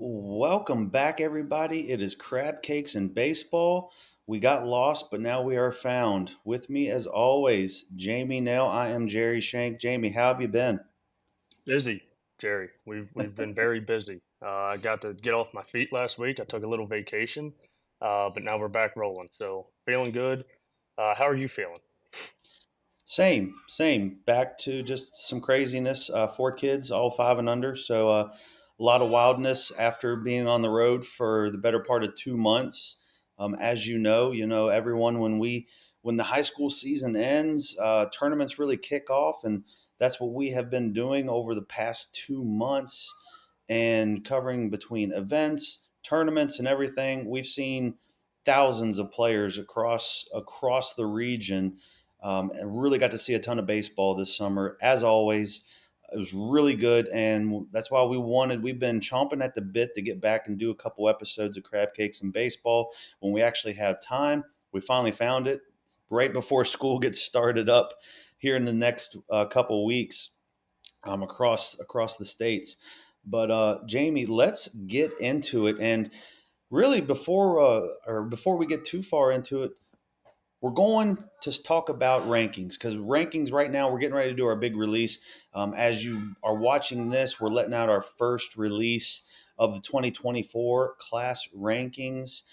Welcome back, everybody. It is Crabcakes and Baseball. We got lost, but now we are found. With me, as always, Jamie Naill. I am Jerry Shank. Jamie, how have you been? Busy, Jerry. We've been very busy. I got to get off my feet last week. I took a little vacation, but now we're back rolling. So feeling good. How are you feeling? Same. Back to just some craziness. Four kids, all five and under. So a lot of wildness after being on the road for the better part of 2 months. As you know everyone when the high school season ends, tournaments really kick off, and that's what we have been doing over the past 2 months and covering between events, tournaments, and everything. We've seen thousands of players across the region, and really got to see a ton of baseball this summer. As always, it was really good, and that's why we've been chomping at the bit to get back and do a couple episodes of Crab Cakes and Baseball when we actually have time. We finally found it right before school gets started up here in the next couple weeks, across the states. But Jamie, let's get into it. And really, before we get too far into it, we're going to talk about rankings, because rankings right now, we're getting ready to do our big release. As you are watching this, we're letting out our first release of the 2024 class rankings.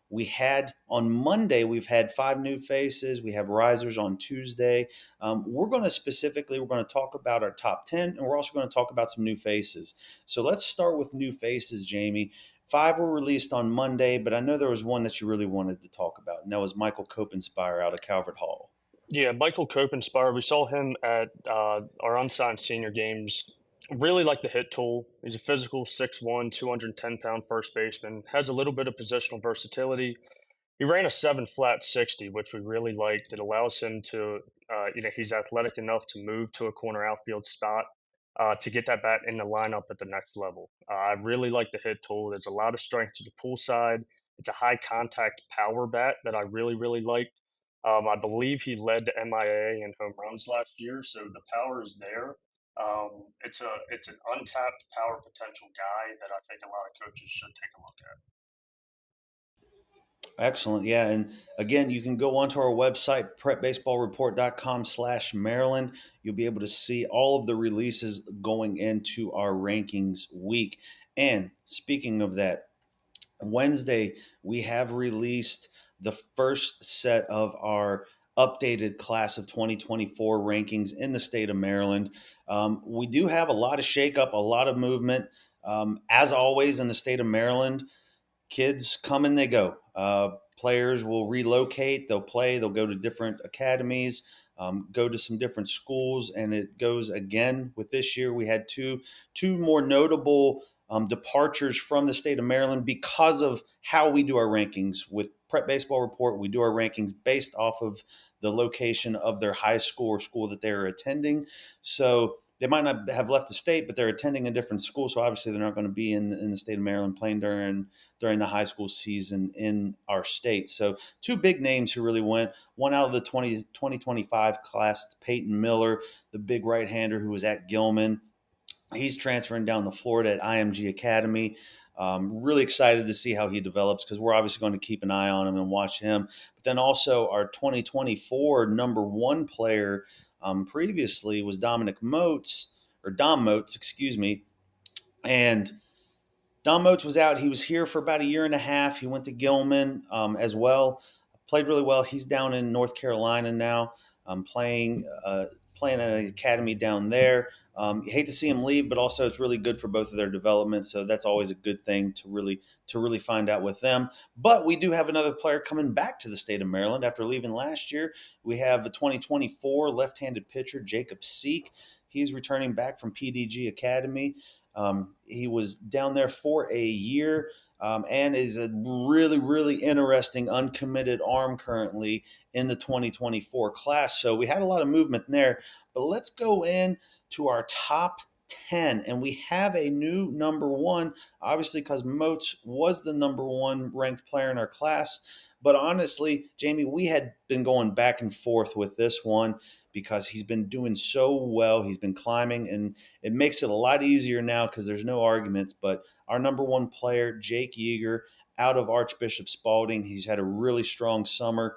We had on Monday, we've had five new faces. We have risers on Tuesday. We're going to talk about our top 10, and we're also going to talk about some new faces. So let's start with new faces, Jamie. Five were released on Monday, but I know there was one that you really wanted to talk about, and that was Michael Copenspire out of Calvert Hall. Yeah, Michael Copenspire. We saw him at our Unsigned Senior Games. Really like the hit tool. He's a physical 6'1", 210-pound first baseman. Has a little bit of positional versatility. He ran a 7 flat 60, which we really liked. It allows him to, he's athletic enough to move to a corner outfield spot to get that bat in the lineup at the next level. I really like the hit tool. There's a lot of strength to the pull side. It's a high contact power bat that I really liked. I believe he led the MIA in home runs last year, so the power is there. It's an untapped power potential guy that I think a lot of coaches should take a look at. Excellent. Yeah. And again, you can go onto our website, prepbaseballreport.com/Maryland. You'll be able to see all of the releases going into our rankings week. And speaking of that, Wednesday, we have released the first set of our updated class of 2024 rankings in the state of Maryland. We do have a lot of shakeup, a lot of movement. As always, in the state of Maryland, kids come and they go. Players will relocate, they'll play, they'll go to different academies, go to some different schools, and it goes again with this year. We had two more notable departures from the state of Maryland because of how we do our rankings. With Prep Baseball Report, we do our rankings based off of the location of their high school or school that they're attending. So they might not have left the state, but they're attending a different school. So obviously they're not going to be in the state of Maryland playing during the high school season in our state. So two big names who really went. One out of the 2025 class, it's Peyton Miller, the big right-hander who was at Gilman. He's transferring down to Florida at IMG Academy. Really excited to see how he develops, because we're obviously going to keep an eye on him and watch him. But then also our 2024 number one player previously was Dom Motes, excuse me. And Don Motes was out. He was here for about a year and a half. He went to Gilman as well. Played really well. He's down in North Carolina now, playing at an academy down there. You hate to see him leave, but also it's really good for both of their development. So that's always a good thing to really find out with them. But we do have another player coming back to the state of Maryland after leaving last year. We have the 2024 left-handed pitcher Jacob Seek. He's returning back from PDG Academy. He was down there for a year, and is a really interesting uncommitted arm currently in the 2024 class. So we had a lot of movement there. But let's go in to our top 10, and we have a new number one, obviously, because Moats was the number one ranked player in our class. But honestly, Jamie, we had been going back and forth with this one because he's been doing so well. He's been climbing, and it makes it a lot easier now because there's no arguments. But our number one player, Jake Yeager, out of Archbishop Spalding, he's had a really strong summer,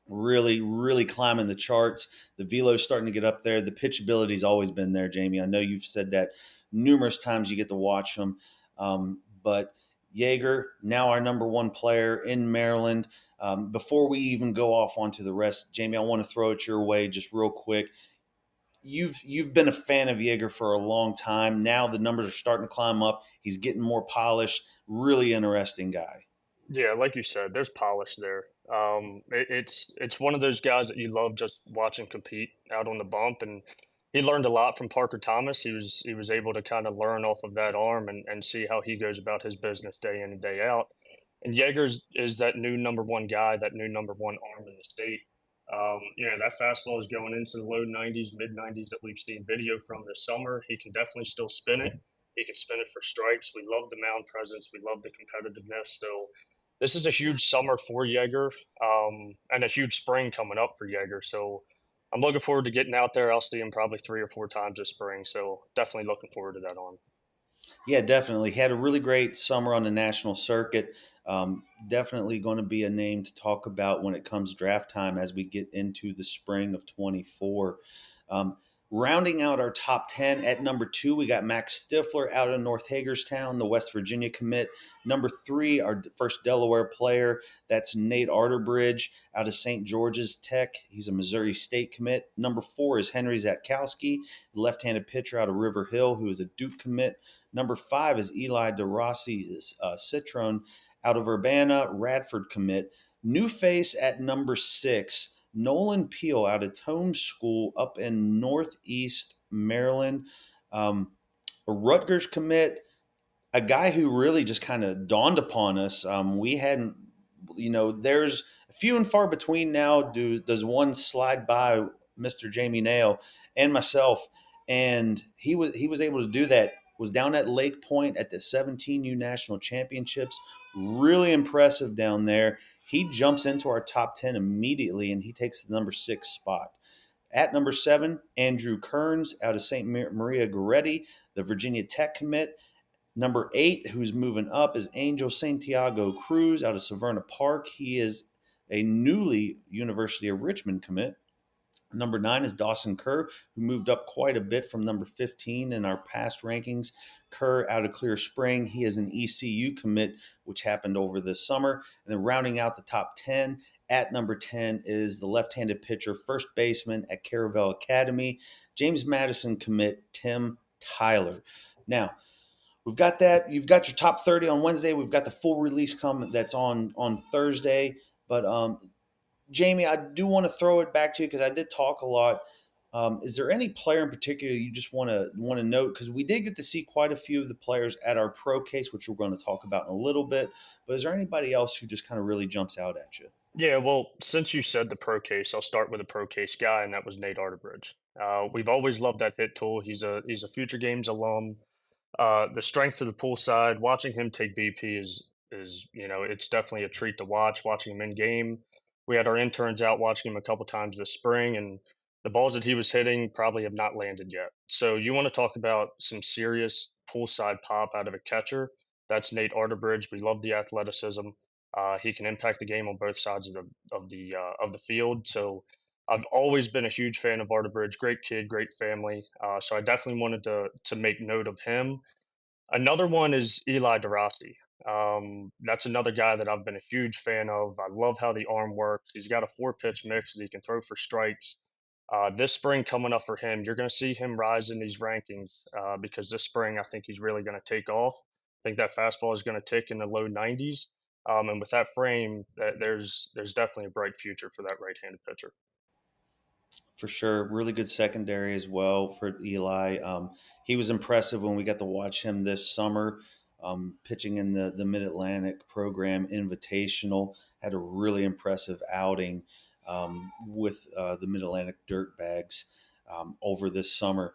really climbing the charts. The velo's starting to get up there. The pitchability's always been there, Jamie. I know you've said that numerous times. You get to watch him, but Yeager, now our number one player in Maryland. Before we even go off onto the rest, Jamie, I want to throw it your way just real quick. You've been a fan of Yeager for a long time. Now the numbers are starting to climb up. He's getting more polished. Really interesting guy. Yeah, like you said, there's polish there. It's one of those guys that you love just watching compete out on the bump, and he learned a lot from Parker Thomas. He was able to kind of learn off of that arm and see how he goes about his business day in and day out. And Yeager's is that new number one guy, that new number one arm in the state. That fastball is going into the low 90s, mid 90s that we've seen video from this summer. He can definitely still spin it. He can spin it for strikes. We love the mound presence. We love the competitiveness. So this is a huge summer for Yeager, and a huge spring coming up for Yeager. So I'm looking forward to getting out there. I'll see him probably 3 or 4 times this spring. So definitely looking forward to that arm. Yeah, definitely. He had a really great summer on the national circuit. Definitely going to be a name to talk about when it comes draft time as we get into the spring of 24. Um, Rounding out our top 10 at number 2, we got Max Stifler out of North Hagerstown, the West Virginia commit. Number 3, our first Delaware player, that's Nate Arterbridge out of St. George's Tech. He's a Missouri State commit. Number 4 is Henry Zatkowski, left-handed pitcher out of River Hill, who is a Duke commit. Number 5 is Eli DeRossi Citron out of Urbana, Radford commit. New face at number 6, Nolan Peel out of Tome School up in Northeast Maryland. A Rutgers commit, a guy who really just kind of dawned upon us. We hadn't, there's few and far between now. Does one slide by Mr. Jamie Naill and myself, and he was able to do that. Was down at Lake Point at the 17U National Championships. Really impressive down there. He jumps into our top 10 immediately, and he takes the number 6 spot. At number 7, Andrew Kearns out of St. Maria Goretti, the Virginia Tech commit. Number 8, who's moving up, is Angel Santiago Cruz out of Severna Park. He is a newly University of Richmond commit. Number 9 is Dawson Kerr, who moved up quite a bit from number 15 in our past rankings. Kerr out of Clear Spring. He is an ECU commit, which happened over this summer. And then rounding out the top 10, at number 10 is the left-handed pitcher, first baseman at Caravel Academy, James Madison commit Tim Tyler. Now, we've got that. You've got your top 30 on Wednesday. We've got the full release that's on Thursday. But Jamie, I do want to throw it back to you because I did talk a lot. Is there any player in particular you just want to note? Because we did get to see quite a few of the players at our pro case, which we're going to talk about in a little bit. But is there anybody else who just kind of really jumps out at you? Yeah, well, since you said the pro case, I'll start with a pro case guy, and that was Nate Arterbridge. We've always loved that hit tool. He's a Future Games alum. The strength of the pool side, watching him take BP is it's definitely a treat to watch. Watching him in game, we had our interns out watching him a couple times this spring, and the balls that he was hitting probably have not landed yet. So you want to talk about some serious poolside pop out of a catcher? That's Nate Arterbridge. We love the athleticism. He can impact the game on both sides of the field. So I've always been a huge fan of Arterbridge. Great kid, great family. So I definitely wanted to make note of him. Another one is Eli DeRossi. That's another guy that I've been a huge fan of. I love how the arm works. He's got a 4 pitch mix that he can throw for strikes. This spring coming up for him, you're going to see him rise in these rankings because this spring I think he's really going to take off. I think that fastball is going to tick in the low 90s. And with that frame, there's definitely a bright future for that right-handed pitcher. For sure. Really good secondary as well for Eli. He was impressive when we got to watch him this summer, pitching in the Mid Atlantic Program Invitational. Had a really impressive outing with the Mid Atlantic Dirtbags over this summer.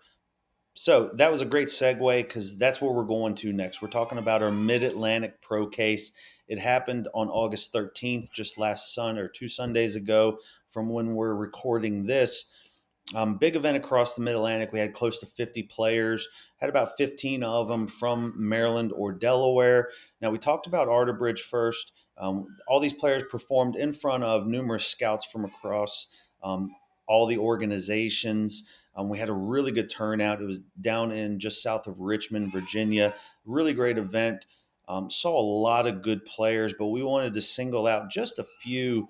So that was a great segue because that's where we're going to next. We're talking about our Mid Atlantic Pro Case. It happened on August 13th, just last Sun or 2 Sundays ago from when we're recording this. Big event across the Mid Atlantic. We had close to 50 players, had about 15 of them from Maryland or Delaware. Now, we talked about Arterbridge first. All these players performed in front of numerous scouts from across all the organizations. We had a really good turnout. It was down in just south of Richmond, Virginia. Really great event. Saw a lot of good players, but we wanted to single out just a few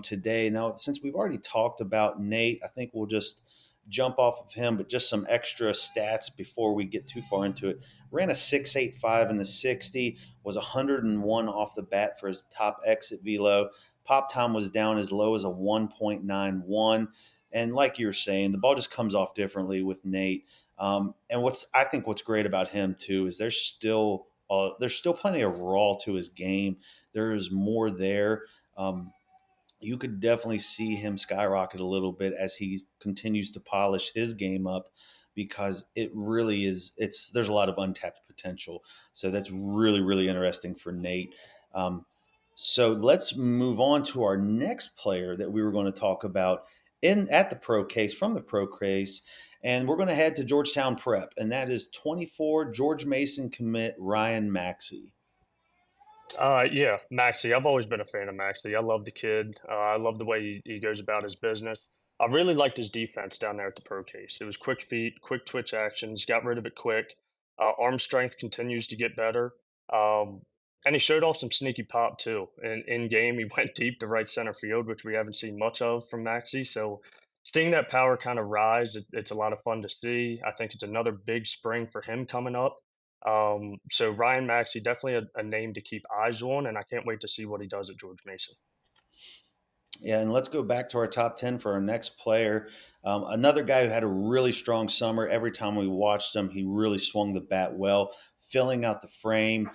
today. Now, since we've already talked about Nate, I think we'll just jump off of him, but just some extra stats before we get too far into it. Ran a 6.85 in the 60, was 101 off the bat for his top exit velo. Pop time was down as low as a 1.91. And like you were saying, the ball just comes off differently with Nate. And I think what's great about him too is there's still plenty of raw to his game. There is more there. You could definitely see him skyrocket a little bit as he continues to polish his game up because it really is there's a lot of untapped potential. So that's really really interesting for Nate. um, so let's move on to our next player that we were going to talk about in at the pro case from the pro case, and we're going to head to Georgetown Prep, and that is 24 George Mason commit Ryan Maxey. Yeah, Maxi. I've always been a fan of Maxi. I love the kid. I love the way he goes about his business. I really liked his defense down there at the pro case. It was quick feet, quick twitch actions, got rid of it quick. Arm strength continues to get better. Um, and he showed off some sneaky pop too. And in game, he went deep to right center field, which we haven't seen much of from Maxi. So seeing that power kind of rise, it's a lot of fun to see. I think it's another big spring for him coming up. So Ryan Maxey, definitely a name to keep eyes on, and I can't wait to see what he does at George Mason. Yeah, and let's go back to our top 10 for our next player. Another guy who had a really strong summer. Every time we watched him, he really swung the bat well, filling out the frame.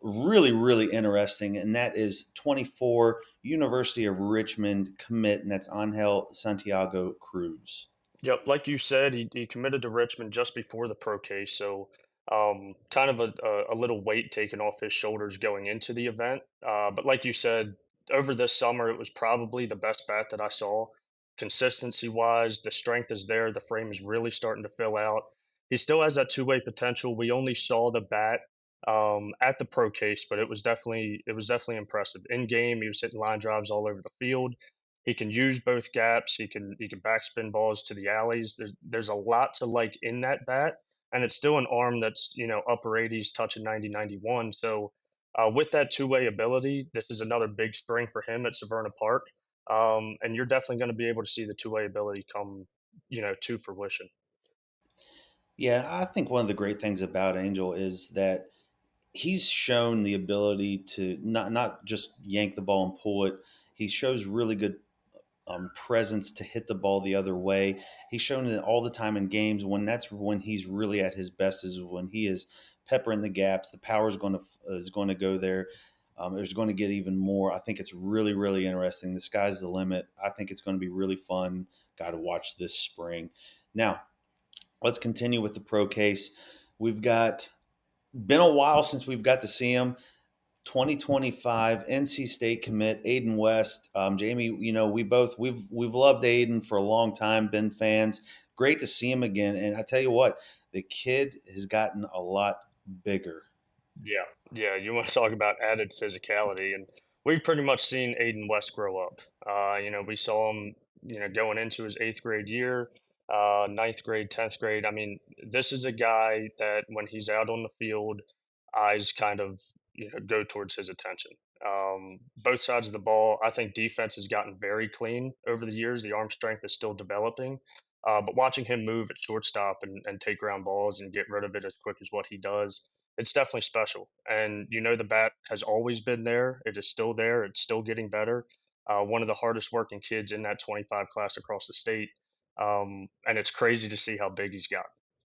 Really, really interesting. And that is 24 University of Richmond commit, and that's Angel Santiago Cruz. Yep, like you said, he committed to Richmond just before the pro case, so kind of a little weight taken off his shoulders going into the event. But like you said, over this summer, it was probably the best bat that I saw. Consistency wise, the strength is there. The frame is really starting to fill out. He still has that two-way potential. We only saw the bat at the pro case, but it was definitely impressive. In game, he was hitting line drives all over the field. He can use both gaps. He can backspin balls to the alleys. There's a lot to like in that bat, and it's still an arm that's upper 80s, touching 90, 91. So with that two-way ability, this is another big spring for him at Severna Park, and you're definitely going to be able to see the two-way ability come to fruition. Yeah, I think one of the great things about Angel is that he's shown the ability to not just yank the ball and pull it. He shows really good presence to hit the ball the other way. He's shown it all the time in games when that's when he's really at his best is when he is peppering the gaps. The power is going to go there. There's going to get even more. I think it's really really interesting. The sky's the limit. I think it's going to be really fun. Got to watch this spring. Now let's continue with the pro case. We've got been a while since we've got to see him. 2025 NC State commit Aiden West. Jamie, we've loved Aiden for a long time, been fans. Great to see him again, and I tell you what, the kid has gotten a lot bigger. Yeah, yeah. You want to talk about added physicality, and we've pretty much seen Aiden West grow up. We saw him, going into his eighth grade year, ninth grade, 10th grade. I mean, this is a guy that when he's out on the field, eyes kind of go towards his attention. Both sides of the ball, I think defense has gotten very clean over the years. The arm strength is still developing. But watching him move at shortstop and take ground balls and get rid of it as quick as what he does, it's definitely special. And the bat has always been there. It is still there. It's still getting better. One of the hardest working kids in that 25 class across the state. And it's crazy to see how big he's got.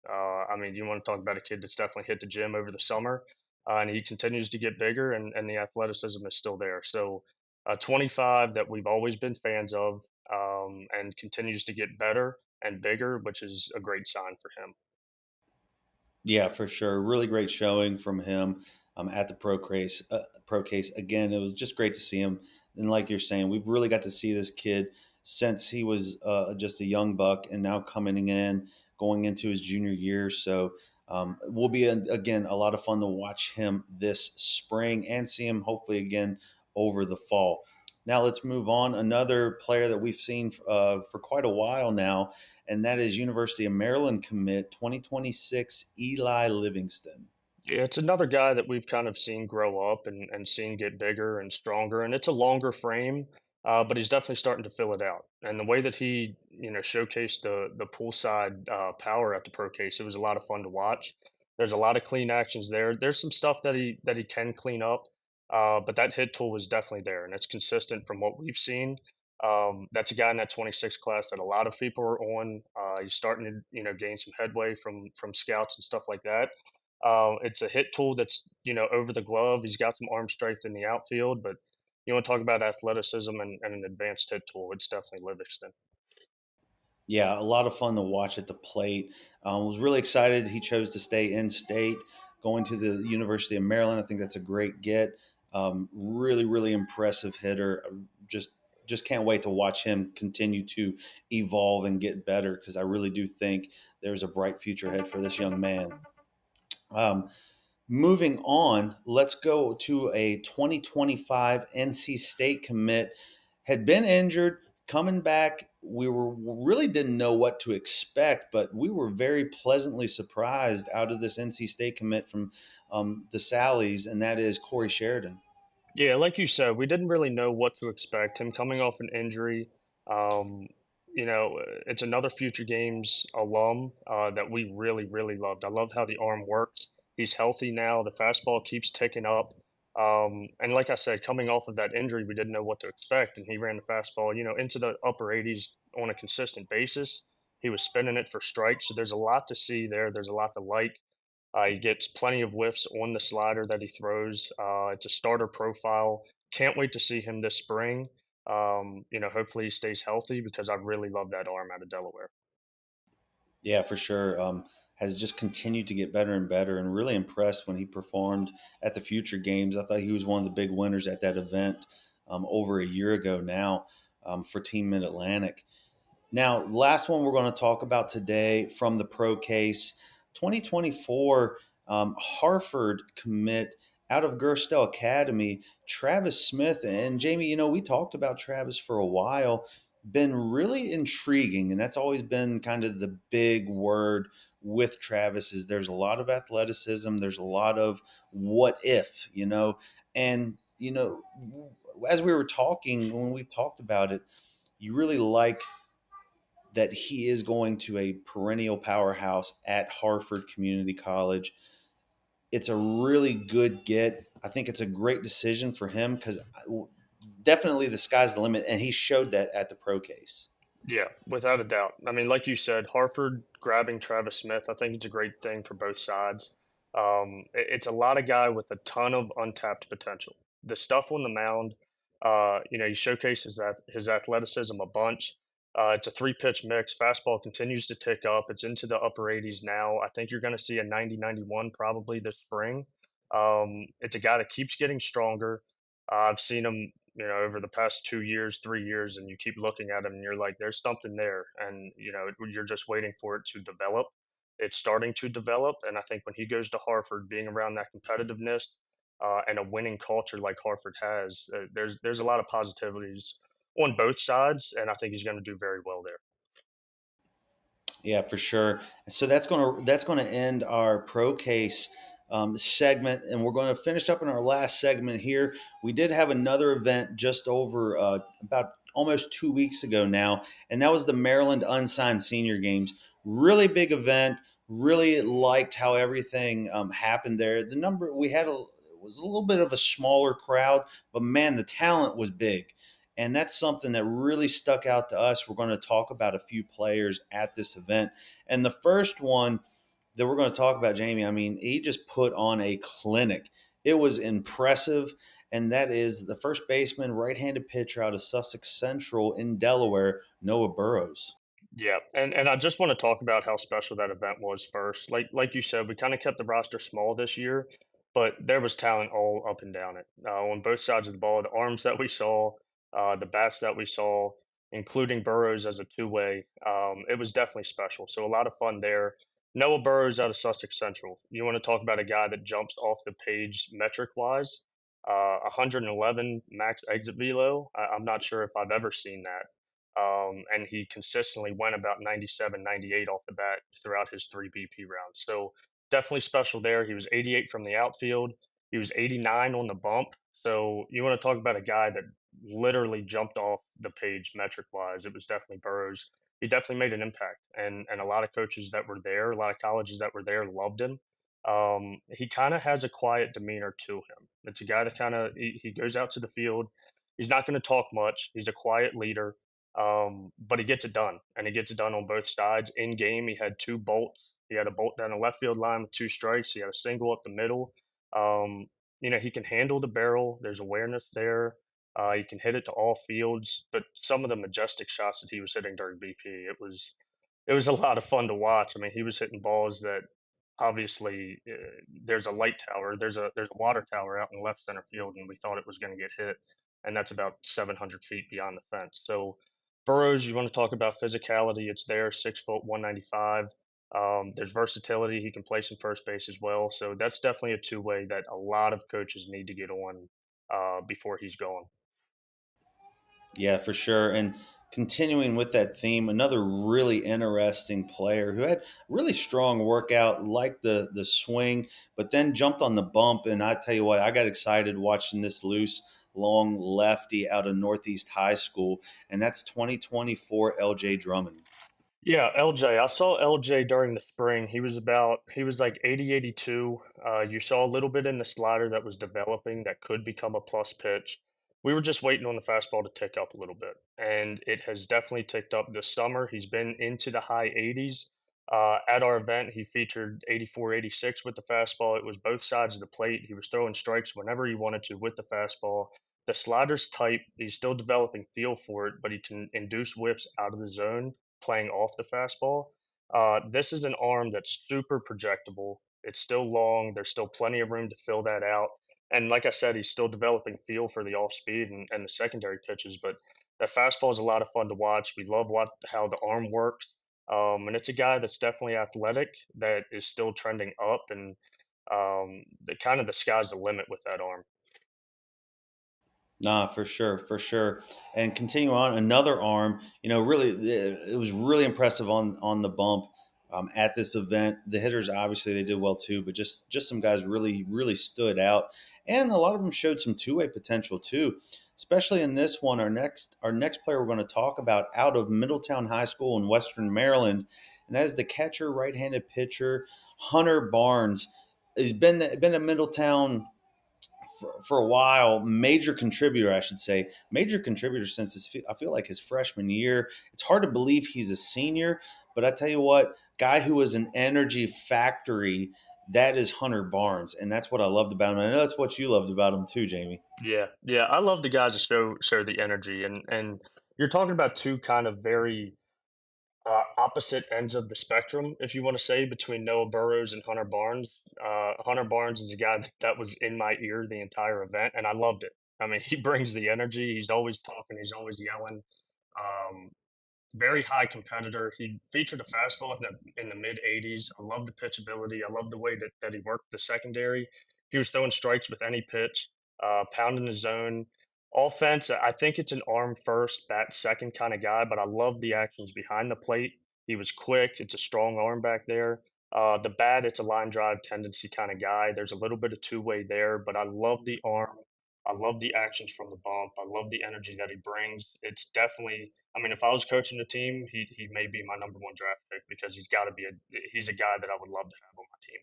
I mean, you want to talk about a kid that's definitely hit the gym over the summer, and he continues to get bigger, and the athleticism is still there. So, 25 that we've always been fans of, and continues to get better and bigger, which is a great sign for him. Yeah, for sure. Really great showing from him. at the Pro Case. Again, it was just great to see him. And like you're saying, we've really got to see this kid since he was just a young buck, and now coming in, going into his junior year. So it will be again a lot of fun to watch him this spring and see him hopefully again over the fall. Now let's move on. Another player that we've seen for quite a while now, and that is University of Maryland commit 2026 Eli Livingston. Yeah, it's another guy that we've kind of seen grow up and seen get bigger and stronger, and it's a longer frame, but he's definitely starting to fill it out. And the way that he, showcased the poolside power at the pro case, it was a lot of fun to watch. There's a lot of clean actions there. There's some stuff that he can clean up, but that hit tool was definitely there, and it's consistent from what we've seen. That's a guy in that 26 class that a lot of people are on. He's starting to, gain some headway from scouts and stuff like that. It's a hit tool that's, over the glove. He's got some arm strength in the outfield, but you want to talk about athleticism and an advanced hit tool, it's definitely Livingston. Yeah, a lot of fun to watch at the plate. Was really excited he chose to stay in state, going to the University of Maryland. I think that's a great get. Really, really impressive hitter. Just can't wait to watch him continue to evolve and get better because I really do think there's a bright future ahead for this young man. Um, Moving on, let's go to a 2025 NC State commit. Had been injured, coming back. We were really didn't know what to expect, but we were very pleasantly surprised out of this NC State commit from the Sallies, and that is Corey Sheridan. Yeah, like you said, we didn't really know what to expect. Him coming off an injury, um, it's another Future Games alum that we really, really loved. I love how the arm works. He's healthy now. The fastball keeps ticking up. And like I said, coming off of that injury, we didn't know what to expect. And he ran the fastball, into the upper 80s on a consistent basis. He was spinning it for strikes. So there's a lot to see there. There's a lot to like. He gets plenty of whiffs on the slider that he throws. It's a starter profile. Can't wait to see him this spring. Hopefully he stays healthy because I really love that arm out of Delaware. Yeah, for sure. Has just continued to get better and better, and really impressed when he performed at the Future Games. I thought he was one of the big winners at that event over a year ago now for Team Mid Atlantic. Now, last one we're going to talk about today from the Pro Case 2024 Harford commit out of Gerstel Academy, Travis Smith. And Jamie, we talked about Travis for a while, been really intriguing. And that's always been kind of the big word with Travis is there's a lot of athleticism. There's a lot of what if, and, as we were talking, when we talked about it, you really like that he is going to a perennial powerhouse at Harford Community College. It's a really good get. I think it's a great decision for him because definitely the sky's the limit, and he showed that at the pro case. Yeah, without a doubt. I mean, like you said, Harford grabbing Travis Smith, I think it's a great thing for both sides. It's a lot of guy with a ton of untapped potential. The stuff on the mound, he showcases that his athleticism a bunch. It's a three pitch mix. Fastball continues to tick up. It's into the upper 80s now. I think you're going to see a 90-91 probably this spring. It's a guy that keeps getting stronger. I've seen him, over the past 2 years, 3 years, and you keep looking at him and you're like, there's something there. And, you're just waiting for it to develop. It's starting to develop. And I think when he goes to Harford, being around that competitiveness and a winning culture like Harford has, there's a lot of positivities on both sides. And I think he's going to do very well there. Yeah, for sure. So that's gonna end our pro case segment, and we're going to finish up in our last segment here. We did have another event just over about almost 2 weeks ago now, and that was the Maryland Unsigned Senior Games. Really big event. Really liked how everything happened there. The number we had was a little bit of a smaller crowd, but man, the talent was big. And that's something that really stuck out to us. We're going to talk about a few players at this event. And the first one that we're going to talk about, Jamie, I mean, he just put on a clinic. It was impressive. And that is the first baseman, right handed pitcher out of Sussex Central in Delaware, Noah Burrows. Yeah, and I just want to talk about how special that event was first. Like you said, we kind of kept the roster small this year, but there was talent all up and down it on both sides of the ball. The arms that we saw, the bats that we saw, including Burrows as a two-way, it was definitely special. So a lot of fun there. Noah Burrows out of Sussex Central. You want to talk about a guy that jumps off the page metric-wise? 111 max exit velo. I'm not sure if I've ever seen that. And he consistently went about 97, 98 off the bat throughout his three BP rounds. So definitely special there. He was 88 from the outfield. He was 89 on the bump. So you want to talk about a guy that literally jumped off the page metric wise. It was definitely Burrows. He definitely made an impact, and a lot of coaches that were there, a lot of colleges that were there, loved him. He kind of has a quiet demeanor to him. It's a guy that he goes out to the field. He's not going to talk much. He's a quiet leader, but he gets it done, and he gets it done on both sides. In game, he had two bolts. He had a bolt down the left field line with two strikes. He had a single up the middle. Um, he can handle the barrel. There's awareness there. He can hit it to all fields. But some of the majestic shots that he was hitting during BP, it was a lot of fun to watch. I mean, he was hitting balls that obviously there's a light tower, there's a water tower out in left center field, and we thought it was going to get hit, and that's about 700 feet beyond the fence. So Burrows, you want to talk about physicality? It's there, 6 foot, 195. There's versatility. He can play some first base as well. So that's definitely a two-way that a lot of coaches need to get on before he's gone. Yeah, for sure. And continuing with that theme, another really interesting player who had really strong workout, like the swing, but then jumped on the bump. And I tell you what, I got excited watching this loose, long lefty out of Northeast High School, and that's 2024 LJ Drummond. Yeah, LJ. I saw LJ during the spring. He was like 80, 82. You saw a little bit in the slider that was developing that could become a plus pitch. We were just waiting on the fastball to tick up a little bit, and it has definitely ticked up this summer. He's been into the high 80s. At our event, he featured 84, 86 with the fastball. It was both sides of the plate. He was throwing strikes whenever he wanted to with the fastball. The slider's tight. He's still developing feel for it, but he can induce whips out of the zone playing off the fastball. This is an arm that's super projectable. It's still long. There's still plenty of room to fill that out. And like I said, he's still developing feel for the off speed and the secondary pitches. But that fastball is a lot of fun to watch. We love how the arm works. And it's a guy that's definitely athletic, that is still trending up. And the sky's the limit with that arm. Nah, for sure, for sure. And continue on another arm. Really, it was really impressive on the bump at this event. The hitters obviously they did well too, but just some guys really stood out, and a lot of them showed some two way potential too. Especially in this one, our next player we're going to talk about out of Middletown High School in Western Maryland, and that is the catcher, right handed pitcher Hunter Barnes. He's been at Middletown for a while, major contributor, I should say, major contributor since I feel like his freshman year. It's hard to believe he's a senior, but I tell you what, guy who is an energy factory, that is Hunter Barnes, and that's what I loved about him. And I know that's what you loved about him too, Jamie. Yeah, yeah, I love the guys that show the energy, and you're talking about two kind of very opposite ends of the spectrum, if you want to say, between Noah Burrows and Hunter Barnes. Hunter Barnes is a guy that was in my ear the entire event, and I loved it. I mean, he brings the energy. He's always talking. He's always yelling. Um, Very high competitor. He featured a fastball in the mid 80s. I love the pitchability. I love the way that he worked the secondary. He was throwing strikes with any pitch, pounding the zone. Offense, I think it's an arm first, bat second kind of guy, but I love the actions behind the plate. He was quick. It's a strong arm back there. The bat, it's a line drive tendency kind of guy. There's a little bit of two-way there, but I love the arm. I love the actions from the bump. I love the energy that he brings. It's definitely, I mean, if I was coaching the team, he may be my number one draft pick because he's a guy that I would love to have on my team.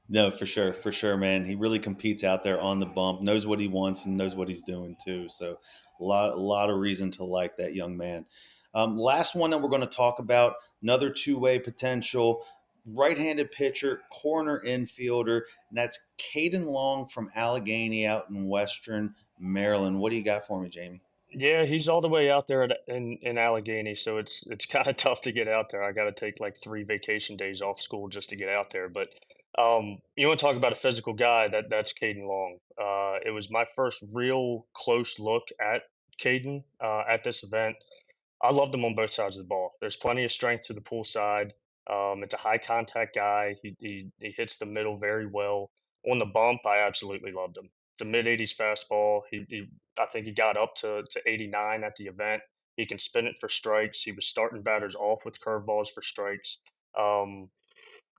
No, for sure, man. He really competes out there on the bump, knows what he wants, and knows what he's doing too. So, a lot of reason to like that young man. Last one that we're going to talk about, another two-way potential, right-handed pitcher, corner infielder, and that's Kaden Long from Allegheny out in Western Maryland. What do you got for me, Jamie? Yeah, he's all the way out there in Allegheny, so it's kind of tough to get out there. I got to take like 3 vacation days off school just to get out there. But You want to talk about a physical guy? That's Kaden Long. It was my first real close look at Kaden at this event. I loved him on both sides of the ball. There's plenty of strength to the pull side. It's a high contact guy. He hits the middle very well. On the bump, I absolutely loved him. It's a mid 80s fastball. I think he got up to 89 at the event. He can spin it for strikes. He was starting batters off with curveballs for strikes. Um,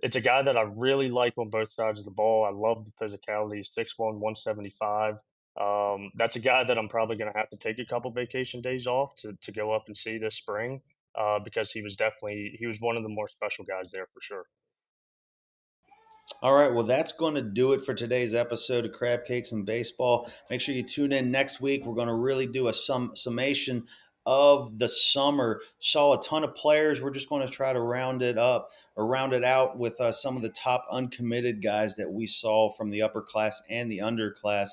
it's a guy that I really like on both sides of the ball. I love the physicality. 6'1", 175. That's a guy that I'm probably going to have to take a couple vacation days off to go up and see this spring because he was one of the more special guys there for sure. All right, well, that's going to do it for today's episode of Crab Cakes and Baseball. Make sure you tune in next week. We're going to really do a summation of the summer. Saw a ton of players. We're just going to try to round it up or round it out with some of the top uncommitted guys that we saw from the upper class and the underclass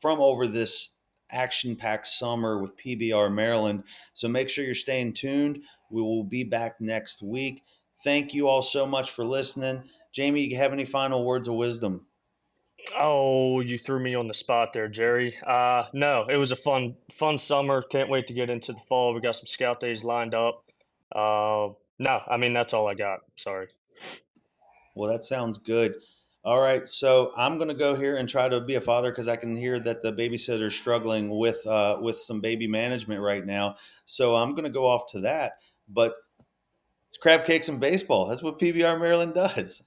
from over this action-packed summer with PBR Maryland. So make sure you're staying tuned. We will be back next week. Thank you all so much for listening. Jamie, you have any final words of wisdom? Oh, you threw me on the spot there, Jerry. No, it was a fun summer. Can't wait to get into the fall. We got some scout days lined up. No, I mean that's all I got. Sorry. Well, that sounds good. All right, so I'm going to go here and try to be a father because I can hear that the babysitter is struggling with some baby management right now. So I'm going to go off to that. But it's crab cakes and baseball. That's what PBR Maryland does.